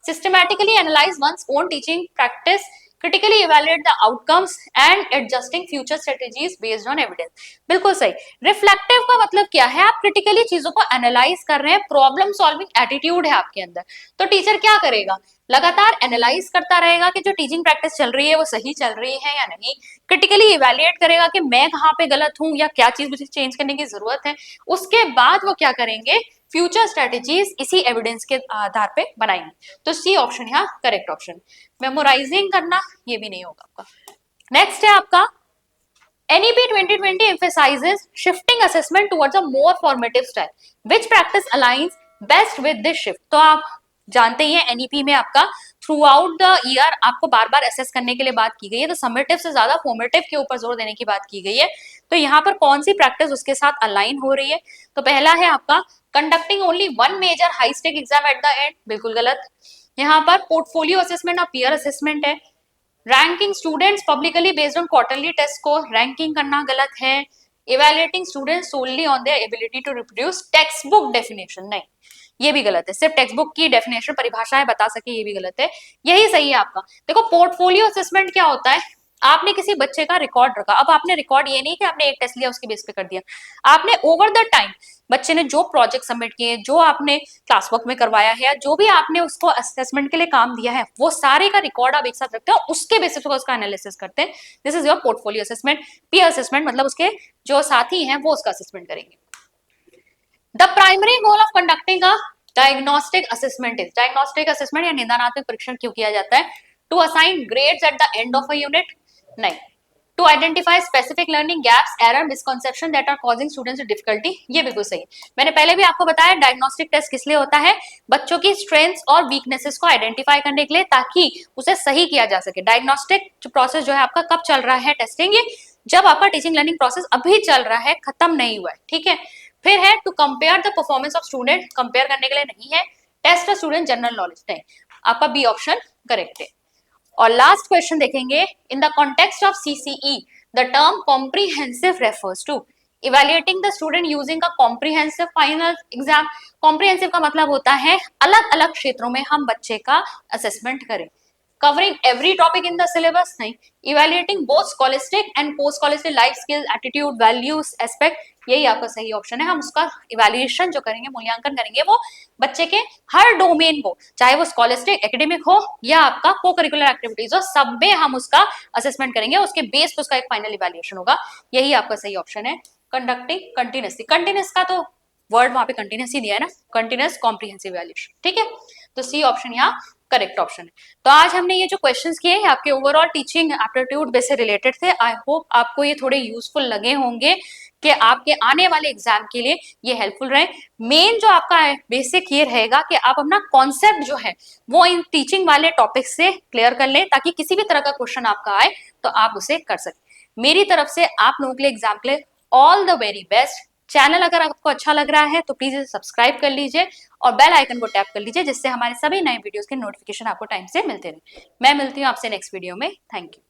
Systematically analyse one's own teaching practice, critically evaluate the outcomes and adjusting future strategies based on evidence. बिल्कुल सही। रिफ्लेक्टिव का मतलब क्या है, आप क्रिटिकली चीजों को एनालाइज कर रहे हैं, प्रॉब्लम सॉल्विंग एटीट्यूड है आपके अंदर। तो टीचर क्या करेगा, लगातार एनालाइज करता रहेगा कि जो टीचिंग प्रैक्टिस चल रही है वो सही चल रही है या नहीं, क्रिटिकली इवैल्यूएट करेगा कि मैं कहाँ पे गलत हूँ या क्या चीज मुझे चेंज करने की जरूरत है। उसके बाद वो क्या करेंगे, फ्यूचर स्ट्रेटेजीज इसी एविडेंस के आधार पे बनाएंगे। तो सी ऑप्शन यहाँ करेक्ट ऑप्शन। मेमोराइजिंग करना ये भी नहीं होगा आपका। नेक्स्ट है आपका NEP 2020 emphasizes shifting assessment towards a more formative style. Which practice aligns best with this shift? तो आप जानते ही हैं NEP में आपका थ्रू आउट द ईयर आपको बार बार असेस करने के लिए बात की गई है, तो समेटिव से ज्यादा फॉर्मेटिव के ऊपर जोर देने की बात की गई है। तो यहाँ पर कौन सी प्रैक्टिस उसके साथ अलाइन हो रही है, तो पहला है आपका conducting only one major high stake exam at the end, बिल्कुल गलत। यहाँ पर पोर्टफोलियो असेसमेंट और पीयर असेसमेंट है। Ranking students publicly based on quarterly test को रैंकिंग करना गलत है। Evaluating students solely on their ability to reproduce text book definition, नहीं ये भी गलत है। सिर्फ टेक्स्ट बुक की डेफिनेशन परिभाषाएं बता सके ये भी गलत है, यही सही है आपका। देखो पोर्टफोलियो असेसमेंट क्या होता है, आपने किसी बच्चे का रिकॉर्ड रखा, अब आपने रिकॉर्ड ये नहीं कि आपने एक टेस्ट लिया उसके बेस पे कर दिया, आपने ओवर द टाइम बच्चे ने जो प्रोजेक्ट सबमिट किए, जो आपने क्लास वर्क में करवाया है, या जो भी आपने उसको असेसमेंट के लिए काम दिया है, वो सारे का रिकॉर्ड आप एक साथ रखते हो, उसके बेसिस पर उसका एनालिसिस करते हैं। This is your portfolio assessment. Peer assessment मतलब उसके जो साथी हैं वो उसका असेसमेंट करेंगे। The primary goal of conducting a diagnostic assessment is, diagnostic assessment या निदानात्मक परीक्षण क्यों किया जाता है, to assign grades at the end of a unit, नहीं, to identify specific learning gaps, error, misconception that are causing students difficulty, ये बिल्कुल सही है। मैंने पहले भी आपको बताया डायग्नोस्टिक टेस्ट किस लिए होता है, बच्चों की स्ट्रेंथ्स और वीकनेसेस को आइडेंटिफाई करने के लिए, ताकि उसे सही किया जा सके। डायग्नोस्टिक प्रोसेस जो है आपका कब चल रहा है टेस्टिंग, ये जब आपका टीचिंग लर्निंग प्रोसेस अभी चल रहा है, खत्म नहीं हुआ है, ठीक है। फिर है to compare the performance of student, compare करने के लिए नहीं है। टेस्ट स्टूडेंट जनरल नॉलेज, नहीं, आपका बी ऑप्शन करेक्ट है। और लास्ट क्वेश्चन देखेंगे, in the context of CCE the term comprehensive refers to evaluating the student using a comprehensive final exam. Comprehensive का मतलब होता है अलग अलग क्षेत्रों में हम बच्चे का असेसमेंट करें। Covering every topic in the syllabus, नहीं। Evaluating both scholastic and post scholastic life skill, attitude, values, aspect, यही आपका सही ऑप्शन है। हम उसका इवैल्यूएशन जो करेंगे, मूल्यांकन करेंगे, वो बच्चे के हर डोमेन को, चाहे वो स्कॉलिस्टिक एकेडमिक हो या आपका को करिकुलर एक्टिविटीज हो, सब में हम उसका असेसमेंट करेंगे, उसके बेस पे उसका एक फाइनल इवैल्यूएशन होगा, यही आपका सही ऑप्शन है। कंडक्टिंग कंटिन्यूसली, कंटिन्यूस का तो वर्ड वहां पे कंटिन्यूस ही दिया है ना, कंटिन्यूस कॉम्प्रिहेंसिव इवैल्यूएशन, ठीक है। तो सी ऑप्शन यहाँ करेक्ट ऑप्शन है। तो आज हमने ये जो क्वेश्चंस किए हैं आपके ओवरऑल टीचिंग एप्टीट्यूड बेस से रिलेटेड थे। आई होप आपको ये थोड़े यूजफुल लगे होंगे कि आपके आने वाले एग्जाम के लिए ये हेल्पफुल रहे। मेन जो आपका बेसिक ये रहेगा कि आप अपना कॉन्सेप्ट जो है वो इन टीचिंग वाले टॉपिक से क्लियर कर लें, ताकि किसी भी तरह का क्वेश्चन आपका आए तो आप उसे कर सकें। मेरी तरफ से आप लोगों के लिए एग्जाम के लिए all the very best. Channel अगर आपको अच्छा लग रहा है तो प्लीज इसे सब्सक्राइब कर लीजिए और बेल आइकन को टैप कर लीजिए, जिससे हमारे सभी नए वीडियोस के नोटिफिकेशन आपको टाइम से मिलते रहे। मैं मिलती हूँ आपसे नेक्स्ट वीडियो में। Thank you.